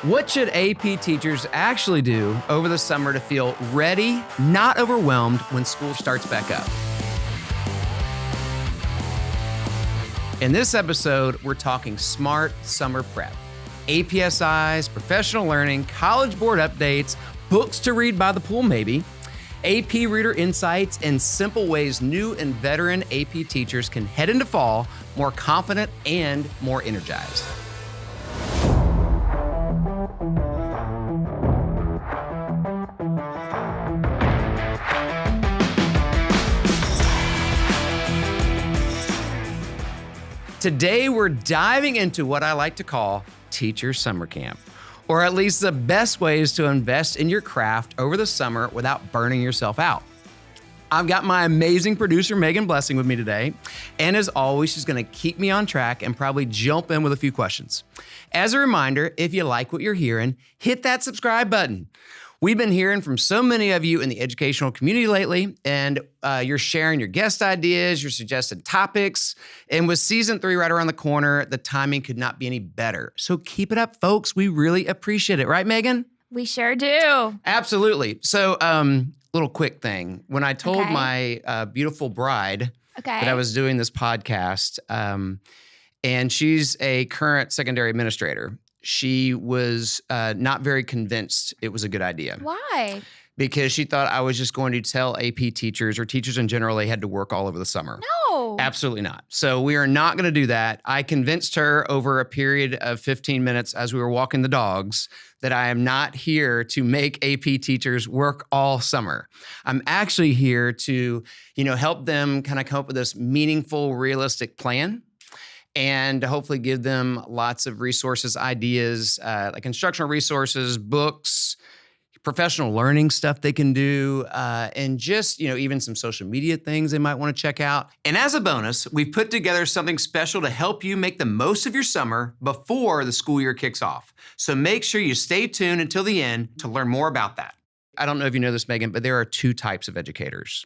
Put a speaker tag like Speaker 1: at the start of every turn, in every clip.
Speaker 1: What should AP teachers actually do over the summer to feel ready, not overwhelmed when school starts back up? In this episode, we're talking smart summer prep. APSIs, professional learning, college board updates, books to read by the pool maybe, AP reader insights, and simple ways new and veteran AP teachers can head into fall more confident and more energized. Today, we're diving into what I like to call Teacher Summer Camp, or at least the best ways to invest in your craft over the summer without burning yourself out. I've got my amazing producer, Megan Blessing, with me today. And as always, she's going to keep me on track and probably jump in with a few questions. As a reminder, if you like what you're hearing, hit that subscribe button. We've been hearing from so many of you in the educational community lately, and you're sharing your guest ideas, your suggested topics. And with season 3 right around the corner, the timing could not be any better. So keep it up, folks. We really appreciate it. Right, Megan?
Speaker 2: We sure do.
Speaker 1: Absolutely. So, little quick thing. When I told my beautiful bride that I was doing this podcast, and she's a current secondary administrator, she was not very convinced it was a good idea.
Speaker 2: Why?
Speaker 1: Because she thought I was just going to tell AP teachers or teachers in general they had to work all over the summer.
Speaker 2: No.
Speaker 1: Absolutely not. So we are not going to do that. I convinced her over a period of 15 minutes as we were walking the dogs that I am not here to make AP teachers work all summer. I'm actually here to, help them kind of come up with this meaningful, realistic plan, and hopefully give them lots of resources, ideas, like instructional resources, books, professional learning stuff they can do, and just, even some social media things they might want to check out. And as a bonus, we've put together something special to help you make the most of your summer before the school year kicks off. So make sure you stay tuned until the end to learn more about that. I don't know if you know this, Megan, but there are 2 types of educators.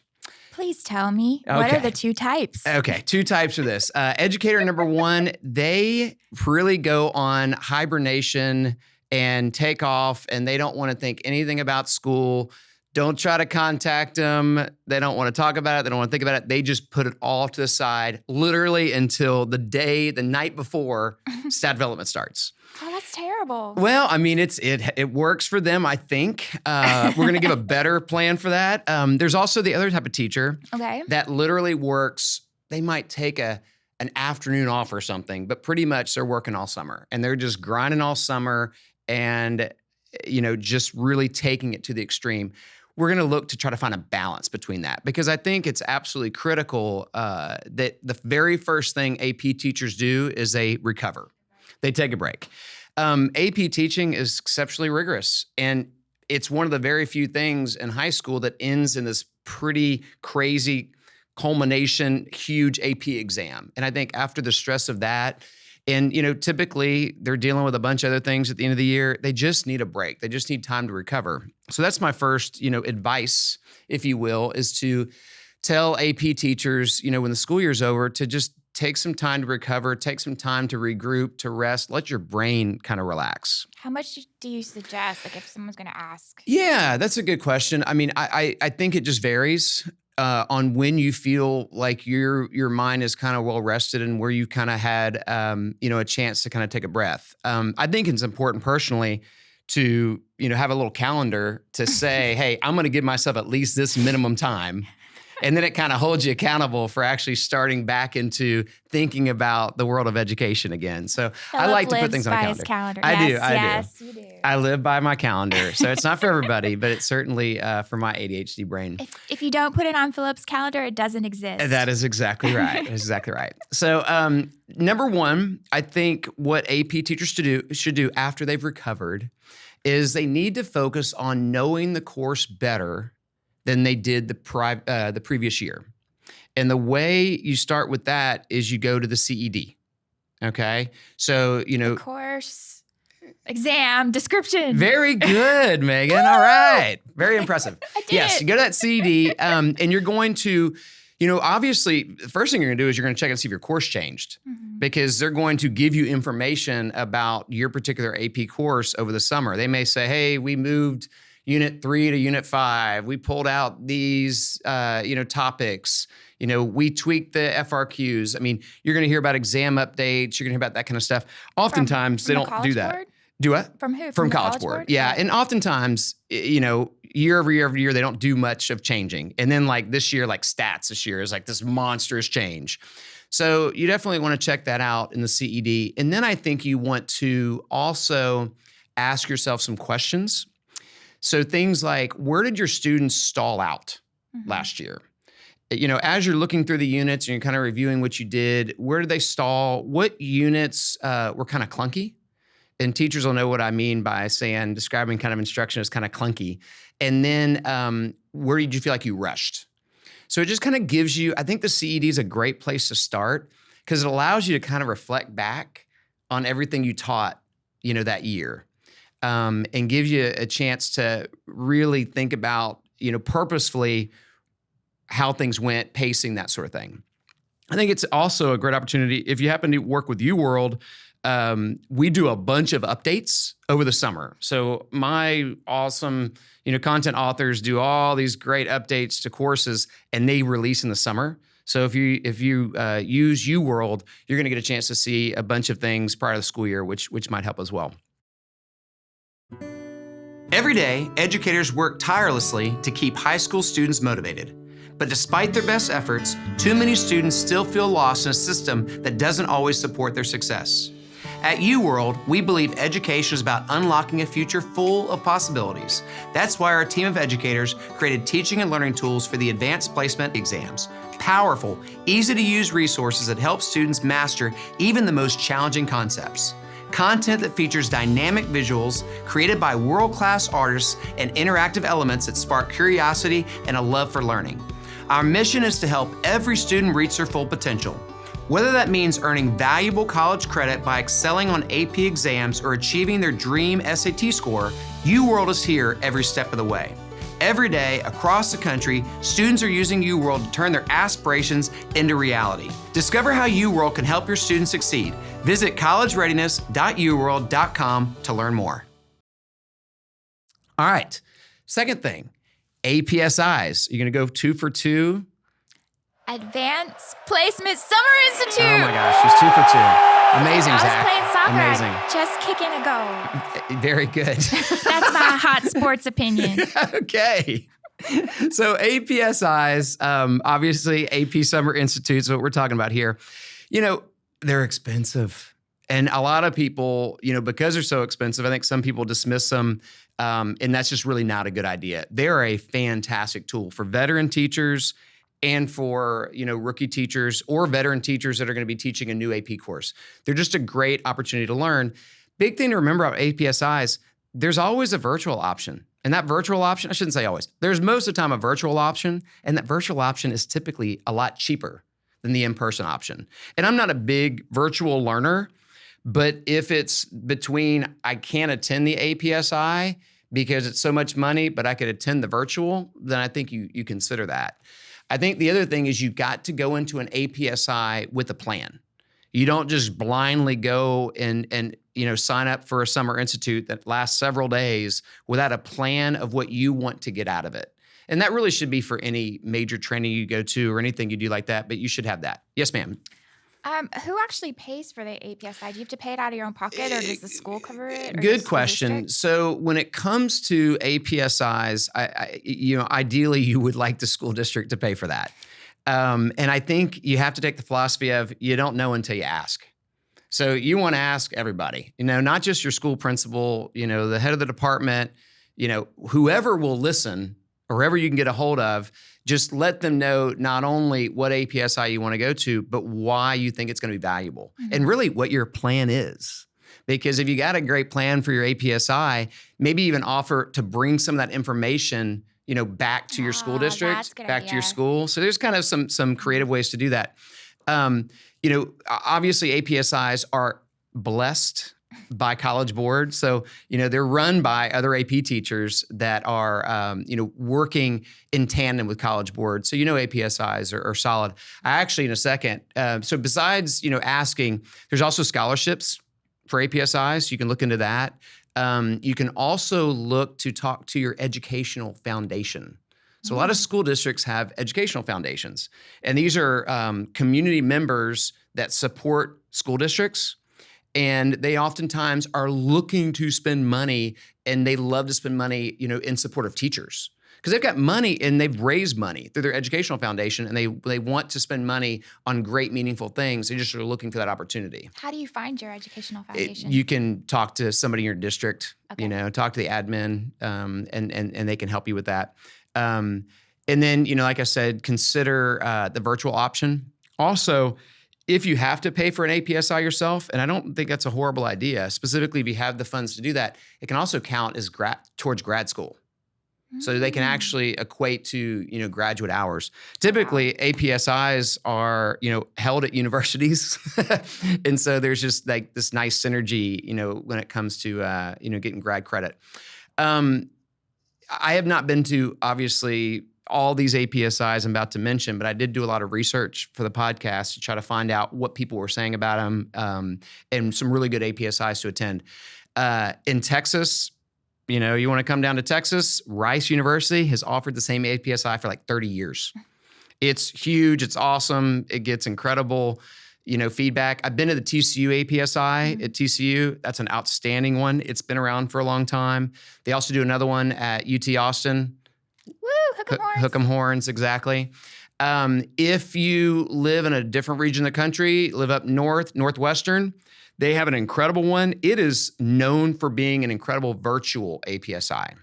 Speaker 2: Please tell me, what are the 2 types?
Speaker 1: Okay, 2 types of this. Educator number 1, they really go on hibernation and take off, and they don't want to think anything about school. Don't try to contact them. They don't want to talk about it. They don't want to think about it. They just put it all to the side, literally until the night before stat development starts.
Speaker 2: Oh, that's terrible.
Speaker 1: Well, I mean, it works for them, I think. We're going to give a better plan for that. There's also the other type of teacher that literally works. They might take an afternoon off or something, but pretty much they're working all summer. And they're just grinding all summer and, just really taking it to the extreme. We're going to look to try to find a balance between that, because I think it's absolutely critical that the very first thing AP teachers do is they recover. They take a break. AP teaching is exceptionally rigorous, and it's one of the very few things in high school that ends in this pretty crazy culmination, huge AP exam. And I think after the stress of that, and typically they're dealing with a bunch of other things at the end of the year, they just need a break. They just need time to recover. So that's my first, advice, if you will, is to tell AP teachers, when the school year's over, to just take some time to recover, take some time to regroup, to rest, let your brain kind of relax.
Speaker 2: How much do you suggest, if someone's going to ask?
Speaker 1: Yeah, that's a good question. I mean, I think it just varies on when you feel like your mind is kind of well rested and where you kind of had, a chance to kind of take a breath. I think it's important personally to, have a little calendar to say, hey, I'm going to give myself at least this minimum time. And then it kind of holds you accountable for actually starting back into thinking about the world of education again. So I like to put things on a calendar. I do.
Speaker 2: Yes, you do.
Speaker 1: I live by my calendar. So it's not for everybody, but it's certainly for my ADHD brain.
Speaker 2: If you don't put it on Philip's calendar, it doesn't exist.
Speaker 1: That is exactly right. Exactly right. So number 1, I think what AP teachers should do after they've recovered is they need to focus on knowing the course better than they did the previous year. And the way you start with that is you go to the CED. Okay? So,
Speaker 2: course, exam, description.
Speaker 1: Very good, Megan. All right. Very impressive.
Speaker 2: I did
Speaker 1: Yes,
Speaker 2: it.
Speaker 1: you go to that CED, and you're going to, Obviously, the first thing you're going to do is you're going to check and see if your course changed because they're going to give you information about your particular AP course over the summer. They may say, hey, we moved Unit 3 to Unit 5. We pulled out these, topics. We tweaked the FRQs. I mean, you're going to hear about exam updates. You're going to hear about that kind of stuff. Oftentimes, they don't do that.
Speaker 2: Board?
Speaker 1: Do what?
Speaker 2: From who?
Speaker 1: From College Board. Yeah. And oftentimes, year over year, they don't do much of changing. And then like this year, like stats this year is like this monstrous change. So you definitely want to check that out in the CED. And then I think you want to also ask yourself some questions. So things like, where did your students stall out last year? As you're looking through the units and you're kind of reviewing what you did, where did they stall? What units were kind of clunky? And teachers will know what I mean by describing kind of instruction as kind of clunky. And then where did you feel like you rushed? So it just kind of gives you, I think the CED is a great place to start because it allows you to kind of reflect back on everything you taught, that year. And gives you a chance to really think about, purposefully how things went, pacing, that sort of thing. I think it's also a great opportunity if you happen to work with UWorld. We do a bunch of updates over the summer. So my awesome, content authors do all these great updates to courses and they release in the summer. So if you use UWorld, you're going to get a chance to see a bunch of things prior to the school year, which might help as well. Every day, educators work tirelessly to keep high school students motivated. But despite their best efforts, too many students still feel lost in a system that doesn't always support their success. At UWorld, we believe education is about unlocking a future full of possibilities. That's why our team of educators created teaching and learning tools for the advanced placement exams. Powerful, easy-to-use resources that help students master even the most challenging concepts. Content that features dynamic visuals created by world-class artists and interactive elements that spark curiosity and a love for learning. Our mission is to help every student reach their full potential. Whether that means earning valuable college credit by excelling on AP exams or achieving their dream SAT score, UWorld is here every step of the way. Every day, across the country, students are using UWorld to turn their aspirations into reality. Discover how UWorld can help your students succeed. Visit collegereadiness.uworld.com to learn more. All right, second thing, APSIs. You're going to go 2 for 2.
Speaker 2: Advanced Placement Summer Institute.
Speaker 1: Oh my gosh, she's 2 for 2. Amazing, Zach.
Speaker 2: I was playing soccer.
Speaker 1: Amazing.
Speaker 2: Just kicking a goal.
Speaker 1: Very good.
Speaker 2: That's my hot sports opinion.
Speaker 1: Okay. So APSIs, obviously AP Summer Institute is what we're talking about here. They're expensive. And a lot of people, because they're so expensive, I think some people dismiss them. And that's just really not a good idea. They're a fantastic tool for veteran teachers and for, rookie teachers or veteran teachers that are going to be teaching a new AP course. They're just a great opportunity to learn. Big thing to remember about APSIs, there's always a virtual option. And that virtual option, I shouldn't say always, there's most of the time a virtual option, and that virtual option is typically a lot cheaper than the in-person option. And I'm not a big virtual learner, but if it's between I can't attend the APSI because it's so much money, but I could attend the virtual, then I think you consider that. I think the other thing is you got to go into an APSI with a plan. You don't just blindly go and sign up for a summer institute that lasts several days without a plan of what you want to get out of it. And that really should be for any major training you go to or anything you do like that, but you should have that. Yes, ma'am.
Speaker 2: Who actually pays for the APSI? Do you have to pay it out of your own pocket, or does the school cover it?
Speaker 1: Good question. So when it comes to APSIs, ideally you would like the school district to pay for that. And I think you have to take the philosophy of you don't know until you ask. So you want to ask everybody, not just your school principal, the head of the department, whoever will listen or whoever you can get a hold of. Just let them know not only what APSI you want to go to, but why you think it's going to be valuable and really what your plan is. Because if you got a great plan for your APSI, maybe even offer to bring some of that information, back to your school district, back to your school. So there's kind of some creative ways to do that. Obviously APSIs are blessed by College Board. So, they're run by other AP teachers that are, working in tandem with College Board. So, APSIs are solid. I actually, in a second, so besides, asking, there's also scholarships for APSIs. You can look into that. You can also look to talk to your educational foundation. So a lot of school districts have educational foundations, and these are community members that support school districts, and they oftentimes are looking to spend money, and they love to spend money, in support of teachers because they've got money and they've raised money through their educational foundation, and they want to spend money on great, meaningful things. They just are looking for that opportunity.
Speaker 2: How do you find your educational foundation?
Speaker 1: You can talk to somebody in your district, talk to the admin, and they can help you with that. And then, like I said, consider the virtual option. Also, if you have to pay for an APSI yourself, and I don't think that's a horrible idea, specifically if you have the funds to do that, it can also count as towards grad school. So they can actually equate to, graduate hours. Typically, APSIs are, held at universities. And so there's just like this nice synergy, when it comes to, getting grad credit. I have not been to, obviously, all these APSIs I'm about to mention, but I did do a lot of research for the podcast to try to find out what people were saying about them, and some really good APSIs to attend. In Texas, you want to come down to Texas, Rice University has offered the same APSI for like 30 years. It's huge. It's awesome. It gets incredible, feedback. I've been to the TCU APSI at TCU. That's an outstanding one. It's been around for a long time. They also do another one at UT Austin.
Speaker 2: Woo, hook 'em horns.
Speaker 1: Hook 'em horns, exactly. If you live in a different region of the country, live up north, Northwestern, they have an incredible one. It is known for being an incredible virtual APSI.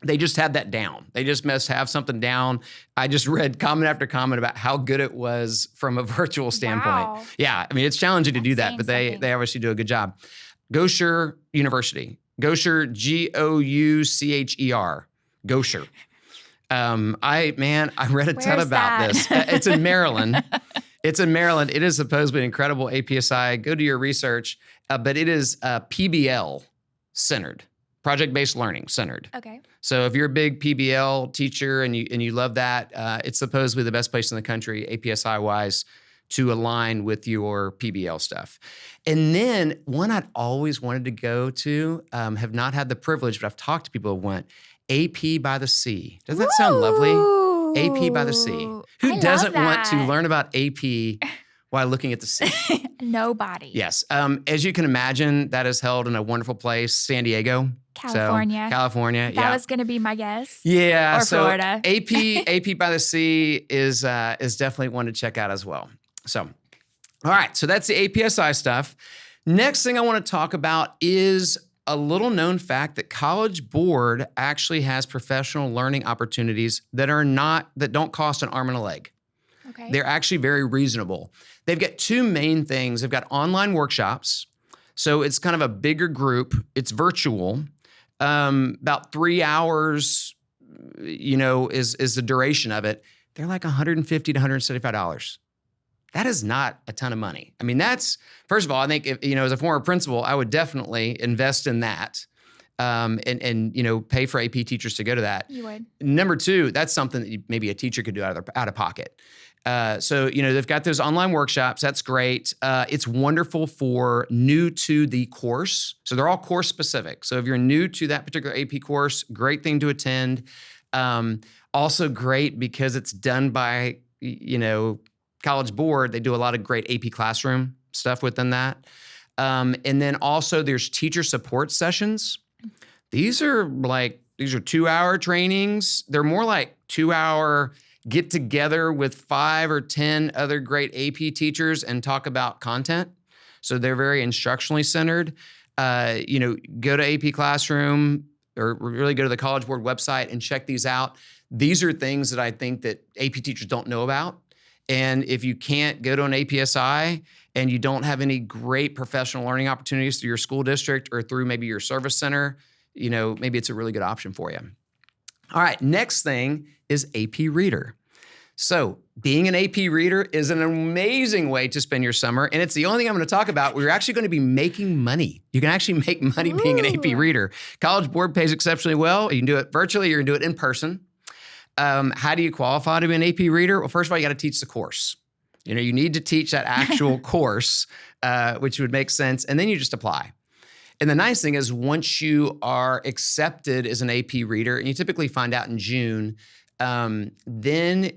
Speaker 1: They just had that down. They just must have something down. I just read comment after comment about how good it was from a virtual standpoint.
Speaker 2: Wow.
Speaker 1: Yeah, I mean, it's challenging to do that, but they obviously do a good job. Gosher University. Gosher, Goucher. Gosher. I read a ton about this. It's in Maryland. It's in Maryland. It is supposedly an incredible APSI. Go do your research, but it is PBL centered, project-based learning centered.
Speaker 2: Okay.
Speaker 1: So if you're a big PBL teacher and you love that, it's supposedly the best place in the country, APSI wise, to align with your PBL stuff. And then one I'd always wanted to go to, have not had the privilege, but I've talked to people who went, AP by the Sea. Doesn't that sound lovely? AP by the Sea. Who doesn't want to learn about AP while looking at the sea?
Speaker 2: Nobody.
Speaker 1: Yes. As you can imagine, that is held in a wonderful place, San Diego.
Speaker 2: California.
Speaker 1: So, California.
Speaker 2: That was going to be my guess.
Speaker 1: Yeah.
Speaker 2: Or Florida.
Speaker 1: AP by the Sea is definitely one to check out as well. So, all right. So that's the APSI stuff. Next thing I want to talk about is a little known fact that College Board actually has professional learning opportunities that don't cost an arm and a leg.
Speaker 2: Okay.
Speaker 1: They're actually very reasonable. They've got two main things. They've got online workshops. So it's kind of a bigger group. It's virtual. About 3 hours, is the duration of it. They're like $150 to $175. That is not a ton of money. I mean, first of all, I think if, as a former principal, I would definitely invest in that, and pay for AP teachers to go to that.
Speaker 2: You would.
Speaker 1: Number two, that's something that maybe a teacher could do out of pocket. So they've got those online workshops. That's great. It's wonderful for new to the course. So they're all course specific. So if you're new to that particular AP course, great thing to attend. Also great because it's done by, College Board. They do a lot of great AP classroom stuff within that. And then also there's teacher support sessions. These are 2-hour trainings. They're more like 2-hour get together with 5 or 10 other great AP teachers and talk about content. So they're very instructionally centered. Go to AP Classroom or really go to the College Board website and check these out. These are things that I think that AP teachers don't know about. And if you can't go to an APSI and you don't have any great professional learning opportunities through your school district or through maybe your service center, maybe it's a really good option for you. All right, next thing is AP Reader. So being an AP reader is an amazing way to spend your summer. And it's the only thing I'm going to talk about where you're actually going to be making money. You can actually make money being an AP reader. College Board pays exceptionally well. You can do it virtually, you can do it in person. How do you qualify to be an AP reader? Well, first of all, you got to teach the course. You need to teach that actual course, which would make sense. And then you just apply. And the nice thing is once you are accepted as an AP reader, and you typically find out in June, then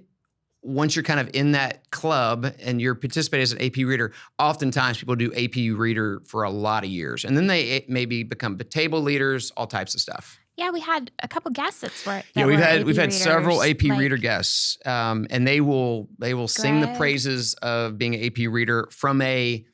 Speaker 1: once you're kind of in that club and you're participating as an AP reader, oftentimes people do AP reader for a lot of years. And then they maybe become table leaders, all types of stuff.
Speaker 2: Yeah, we had a couple guests that
Speaker 1: we've had several AP reader guests, and they will sing the praises of being an AP reader from a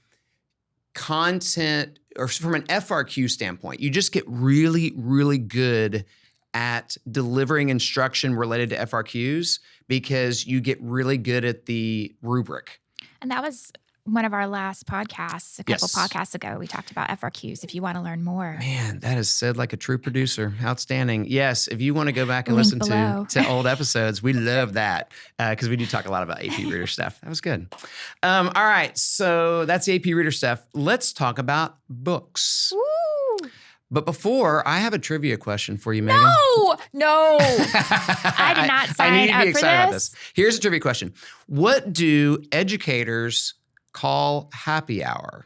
Speaker 1: content or from an FRQ standpoint. You just get really, really good at delivering instruction related to FRQs because you get really good at the rubric.
Speaker 2: And that was one of our last podcasts, a couple podcasts ago. We talked about FRQs if you want to learn more.
Speaker 1: Man, that is said like a true producer. Outstanding. Yes, if you want to go back and listen to old episodes, we love that because we do talk a lot about AP Reader stuff. That was good. All right, so that's the AP Reader stuff. Let's talk about books.
Speaker 2: Woo!
Speaker 1: But before, I have a trivia question for you, Megan.
Speaker 2: No. I did not sign
Speaker 1: I need to be
Speaker 2: up
Speaker 1: excited
Speaker 2: for
Speaker 1: about this. Here's a trivia question. What do educators call happy hour?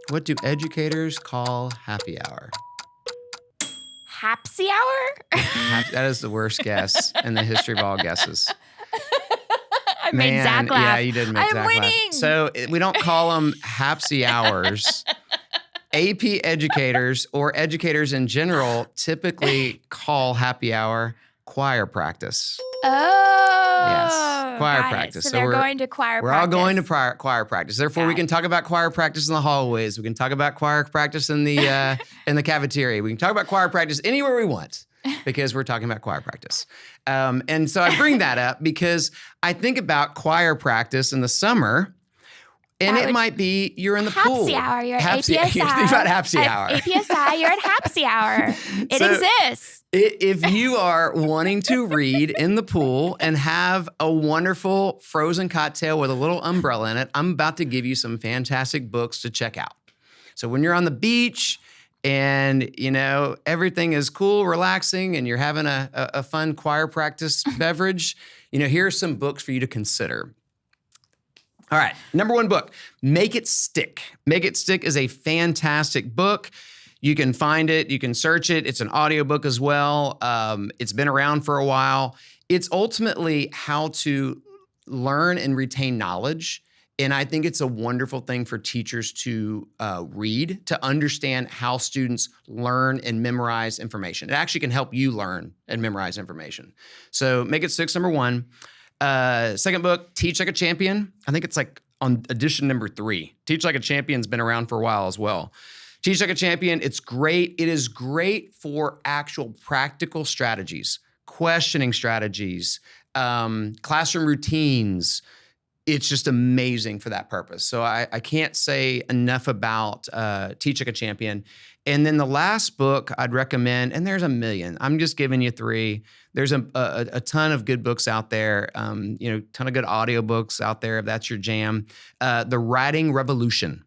Speaker 1: What do educators call happy hour?
Speaker 2: Hapsy hour?
Speaker 1: That is the worst guess in the history of all guesses.
Speaker 2: I made Zach laugh.
Speaker 1: Yeah, you did make Zach laugh.
Speaker 2: I'm winning.
Speaker 1: So we don't call them hapsy hours. AP educators or educators in general typically call happy hour choir practice.
Speaker 2: Oh.
Speaker 1: Yes, choir practice.
Speaker 2: So they're going to choir practice.
Speaker 1: We're all going to choir practice. Therefore, we can talk about choir practice in the hallways. We can talk about choir practice in the cafeteria. We can talk about choir practice anywhere we want because we're talking about choir practice. And so I bring that up because I think about choir practice in the summer. And it might be you're in the pool.
Speaker 2: Hapsy hour. You're at
Speaker 1: APSI.
Speaker 2: APSI.
Speaker 1: You think about Hapsy hour.
Speaker 2: At APSI, you're at Hapsy hour. It exists.
Speaker 1: If you are wanting to read in the pool and have a wonderful frozen cocktail with a little umbrella in it, I'm about to give you some fantastic books to check out. So when you're on the beach and, everything is cool, relaxing, and you're having a fun choir practice beverage, here are some books for you to consider. All right, number one book, Make It Stick. Make It Stick is a fantastic book. You can find it, you can search it. It's an audiobook as well. It's been around for a while. It's ultimately how to learn and retain knowledge. And I think it's a wonderful thing for teachers to read, to understand how students learn and memorize information. It actually can help you learn and memorize information. So Make It Stick's number one. Second book, Teach Like a Champion. I think it's like on edition number 3. Teach Like a Champion's been around for a while as well. Teach Like a Champion, it's great. It is great for actual practical strategies, questioning strategies, classroom routines. It's just amazing for that purpose. So I can't say enough about Teach Like a Champion. And then the last book I'd recommend, and there's a million. I'm just giving you 3. There's a ton of good books out there, ton of good audiobooks out there if that's your jam. The Writing Revolution.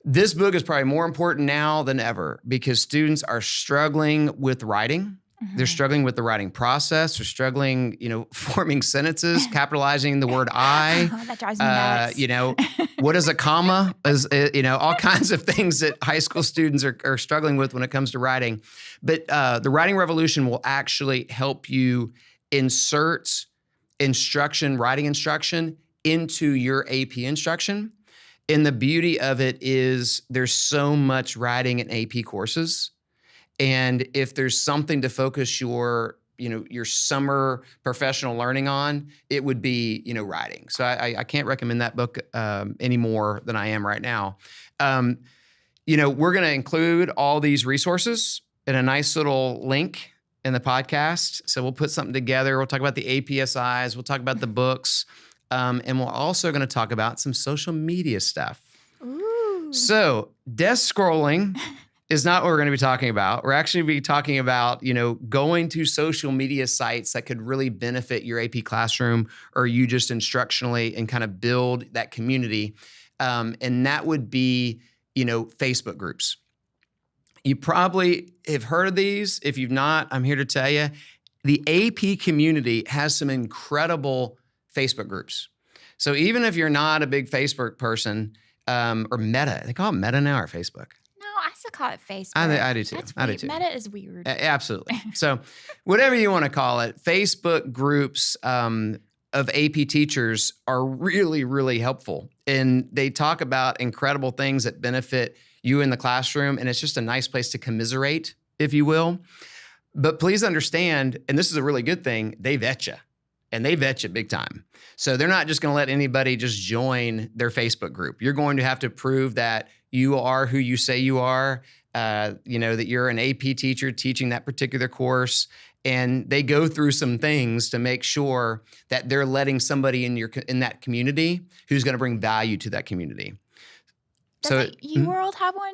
Speaker 1: This book is probably more important now than ever because students are struggling with writing. Mm-hmm. They're struggling with the writing process. They're struggling, forming sentences, capitalizing the word I.
Speaker 2: Oh, that drives me nuts.
Speaker 1: What is a comma? All kinds of things that high school students are struggling with when it comes to writing. But the Writing Revolution will actually help you insert writing instruction into your AP instruction. And the beauty of it is there's so much writing in AP courses. And if there's something to focus your summer professional learning on, it would be, writing. So I can't recommend that book any more than I am right now. We're going to include all these resources in a nice little link in the podcast. So we'll put something together. We'll talk about the APSIs. We'll talk about the books. And we're also going to talk about some social media stuff.
Speaker 2: Ooh.
Speaker 1: So desk scrolling is not what we're going to be talking about. We're actually be talking about, going to social media sites that could really benefit your AP classroom or you just instructionally and kind of build that community. And that would be, Facebook groups. You probably have heard of these. If you've not, I'm here to tell you, the AP community has some incredible Facebook groups. So even if you're not a big Facebook person, or Meta, they call it Meta now or Facebook?
Speaker 2: No, I still call it Facebook.
Speaker 1: I do too.
Speaker 2: That's
Speaker 1: I do
Speaker 2: weird.
Speaker 1: too.
Speaker 2: Meta is weird.
Speaker 1: Absolutely. So whatever you want to call it, Facebook groups of AP teachers are really, really helpful. And they talk about incredible things that benefit you in the classroom. And it's just a nice place to commiserate, if you will. But please understand, and this is a really good thing, they vet you. And they vet you big time. So they're not just going to let anybody just join their Facebook group. You're going to have to prove that you are who you say you are, that you're an AP teacher teaching that particular course. And they go through some things to make sure that they're letting somebody in that community who's going to bring value to that community.
Speaker 2: Does UWorld have one?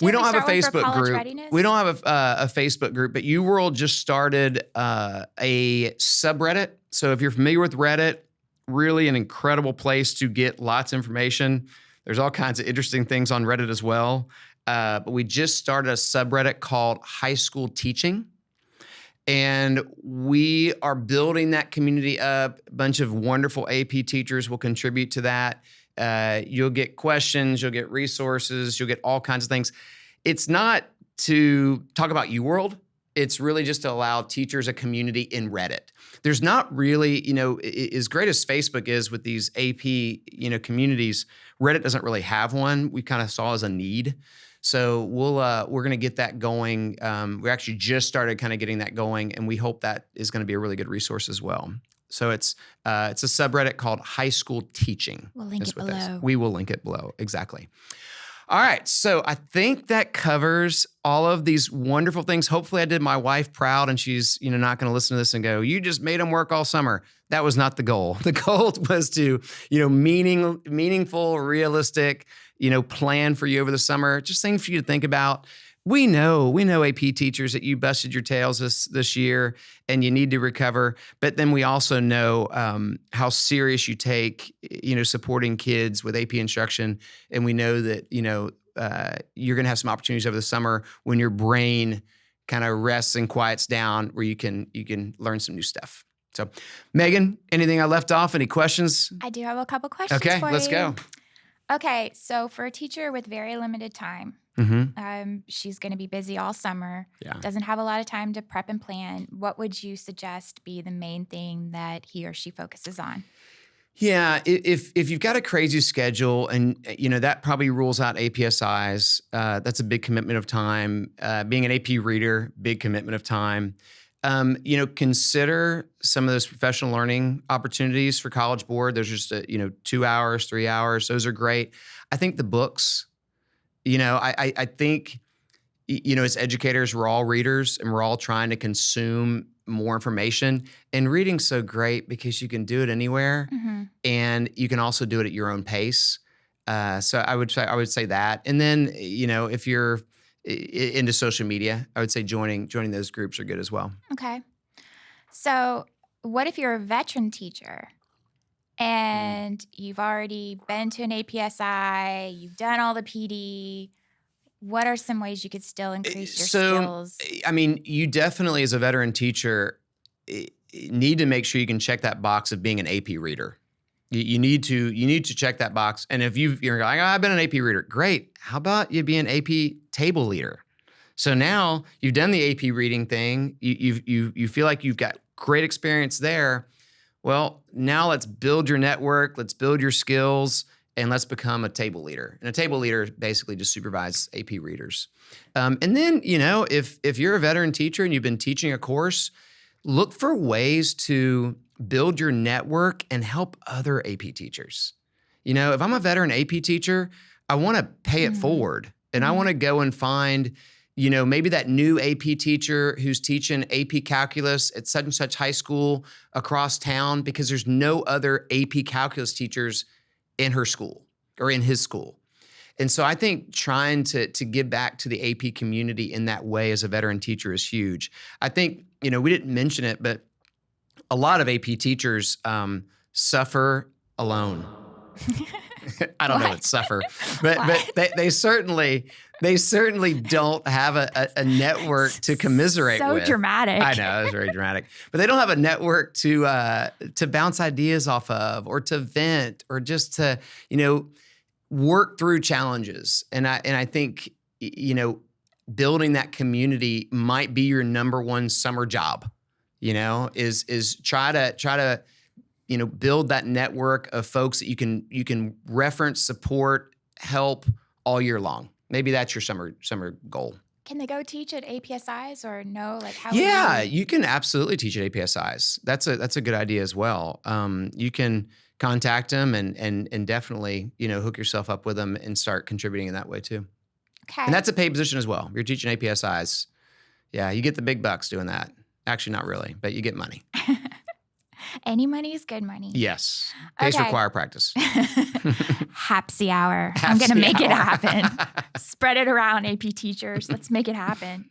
Speaker 1: We don't have a Facebook group. We don't have a Facebook group, but UWorld just started a subreddit. So if you're familiar with Reddit, really an incredible place to get lots of information. There's all kinds of interesting things on Reddit as well. But we just started a subreddit called High School Teaching. And we are building that community up. A bunch of wonderful AP teachers will contribute to that. You'll get questions, you'll get resources, you'll get all kinds of things. It's not to talk about UWorld. It's really just to allow teachers a community in Reddit. There's not really, as great as Facebook is with these AP, communities, Reddit doesn't really have one. We kind of saw as a need. So we're going to get that going. We actually just started kind of getting that going, and we hope that is going to be a really good resource as well. So it's a subreddit called High School Teaching.
Speaker 2: We'll link it below.
Speaker 1: We will link it below. Exactly. All right. So I think that covers all of these wonderful things. Hopefully I did my wife proud and she's, not going to listen to this and go, you just made them work all summer. That was not the goal. The goal was to, meaningful, realistic, plan for you over the summer. Just things for you to think about. We know AP teachers that you busted your tails this year and you need to recover. But then we also know how serious you take, supporting kids with AP instruction. And we know that, you're going to have some opportunities over the summer when your brain kind of rests and quiets down where you can learn some new stuff. So Megan, anything I left off? Any questions?
Speaker 2: I do have a couple questions
Speaker 1: for you. Okay, let's go.
Speaker 2: Okay, so for a teacher with very limited time, she's going to be busy all summer, doesn't have a lot of time to prep and plan. What would you suggest be the main thing that he or she focuses on?
Speaker 1: Yeah, if you've got a crazy schedule and, that probably rules out APSIs, that's a big commitment of time. Being an AP reader, big commitment of time. Consider some of those professional learning opportunities for College Board. There's just, 2 hours, 3 hours. Those are great. I think the books, I think, as educators, we're all readers and we're all trying to consume more information. And reading's so great because you can do it anywhere and you can also do it at your own pace. So I would say that. And then, if you're into social media, I would say joining those groups are good as well.
Speaker 2: Okay. So what if you're a veteran teacher and you've already been to an APSI, you've done all the PD? What are some ways you could still increase your skills?
Speaker 1: I mean, you definitely, as a veteran teacher, need to make sure you can check that box of being an AP reader. You need to check that box. And if you're like, I've been an AP reader, great. How about you be an AP table leader? So now you've done the AP reading thing. You feel like you've got great experience there. Well, now let's build your network. Let's build your skills. And let's become a table leader. And a table leader basically just supervises AP readers. And then, if you're a veteran teacher and you've been teaching a course, look for ways to build your network and help other AP teachers. If I'm a veteran AP teacher, I want to pay it forward. And I want to go and find, maybe that new AP teacher who's teaching AP calculus at such and such high school across town because there's no other AP calculus teachers in her school or in his school. And so I think trying to give back to the AP community in that way as a veteran teacher is huge. I think, we didn't mention it, but a lot of AP teachers suffer alone. I don't know what suffer, but they certainly don't have a network to commiserate with.
Speaker 2: So dramatic.
Speaker 1: I know, it's very dramatic. But they don't have a network to bounce ideas off of, or to vent, or just to, work through challenges. And I think, building that community might be your number one summer job, is try to build that network of folks that you can reference, support, help all year long. Maybe that's your summer goal.
Speaker 2: Can they go teach at APSIs or no? Like how?
Speaker 1: Yeah, you can absolutely teach at APSIs. That's a good idea as well. You can contact them and definitely hook yourself up with them and start contributing in that way too.
Speaker 2: Okay.
Speaker 1: And that's a paid position as well. You're teaching APSIs. Yeah, you get the big bucks doing that. Actually, not really, but you get money.
Speaker 2: Any money is good money.
Speaker 1: Yes. Pays for choir practice.
Speaker 2: Hapsy hour. I'm going to make it happen. Spread it around, AP teachers. Let's make it happen.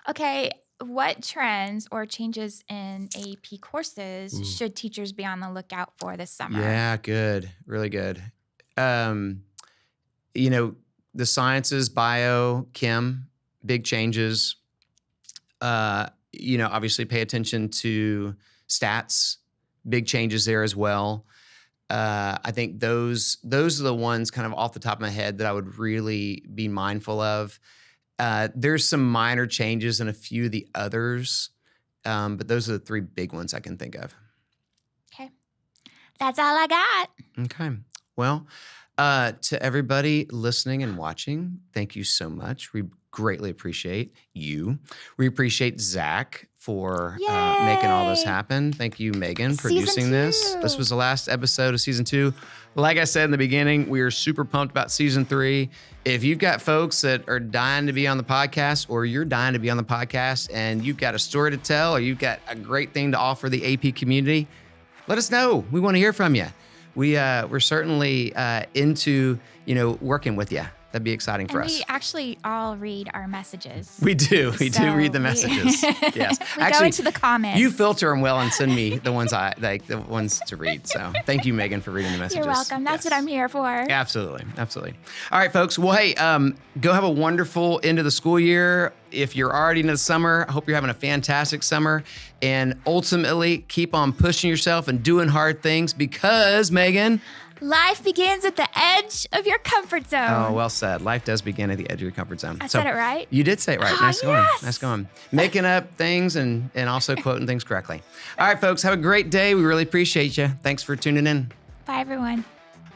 Speaker 2: Okay. What trends or changes in AP courses should teachers be on the lookout for this summer?
Speaker 1: Yeah, good. Really good. The sciences, bio, chem, big changes. Obviously pay attention to stats, big changes there as well. I think those are the ones kind of off the top of my head that I would really be mindful of. There's some minor changes in a few of the others, but those are the three big ones I can think of.
Speaker 2: Okay. That's all I got.
Speaker 1: Okay. Well, to everybody listening and watching, thank you so much. We greatly appreciate you. We appreciate Zach for making all this happen. Thank you, Megan, for producing this. This was the last episode of season 2. Like I said in the beginning, we are super pumped about season 3. If you've got folks that are dying to be on the podcast, or you're dying to be on the podcast and you've got a story to tell, or you've got a great thing to offer the AP community, let us know. We want to hear from you. We're certainly into, working with you. That'd be exciting for us.
Speaker 2: We actually all read our messages.
Speaker 1: We do. We do read the messages. Yes.
Speaker 2: We actually, go into the comments.
Speaker 1: You filter them well and send me the ones the ones to read. So thank you, Megan, for reading the messages.
Speaker 2: You're welcome. That's what I'm here for.
Speaker 1: Absolutely. Absolutely. All right, folks. Well, hey, go have a wonderful end of the school year. If you're already into the summer, I hope you're having a fantastic summer. And ultimately, keep on pushing yourself and doing hard things because, Megan,
Speaker 2: life begins at the edge of your comfort zone.
Speaker 1: Oh, well said. Life does begin at the edge of your comfort zone.
Speaker 2: I said it right?
Speaker 1: You did say it right. Nice going.
Speaker 2: Yes.
Speaker 1: Nice going. Making up things and also quoting things correctly. All right, folks, have a great day. We really appreciate you. Thanks for tuning in.
Speaker 2: Bye, everyone.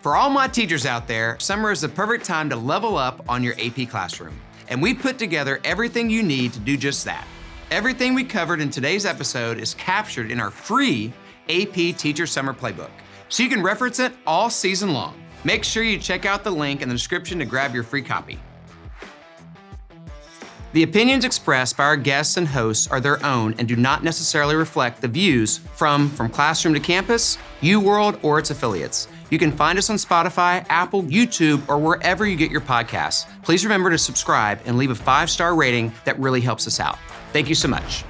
Speaker 1: For all my teachers out there, summer is the perfect time to level up on your AP classroom. And we've put together everything you need to do just that. Everything we covered in today's episode is captured in our free AP Teacher Summer Playbook, so you can reference it all season long. Make sure you check out the link in the description to grab your free copy. The opinions expressed by our guests and hosts are their own and do not necessarily reflect the views from Classroom to Campus, UWorld, or its affiliates. You can find us on Spotify, Apple, YouTube, or wherever you get your podcasts. Please remember to subscribe and leave a 5-star rating. That really helps us out. Thank you so much.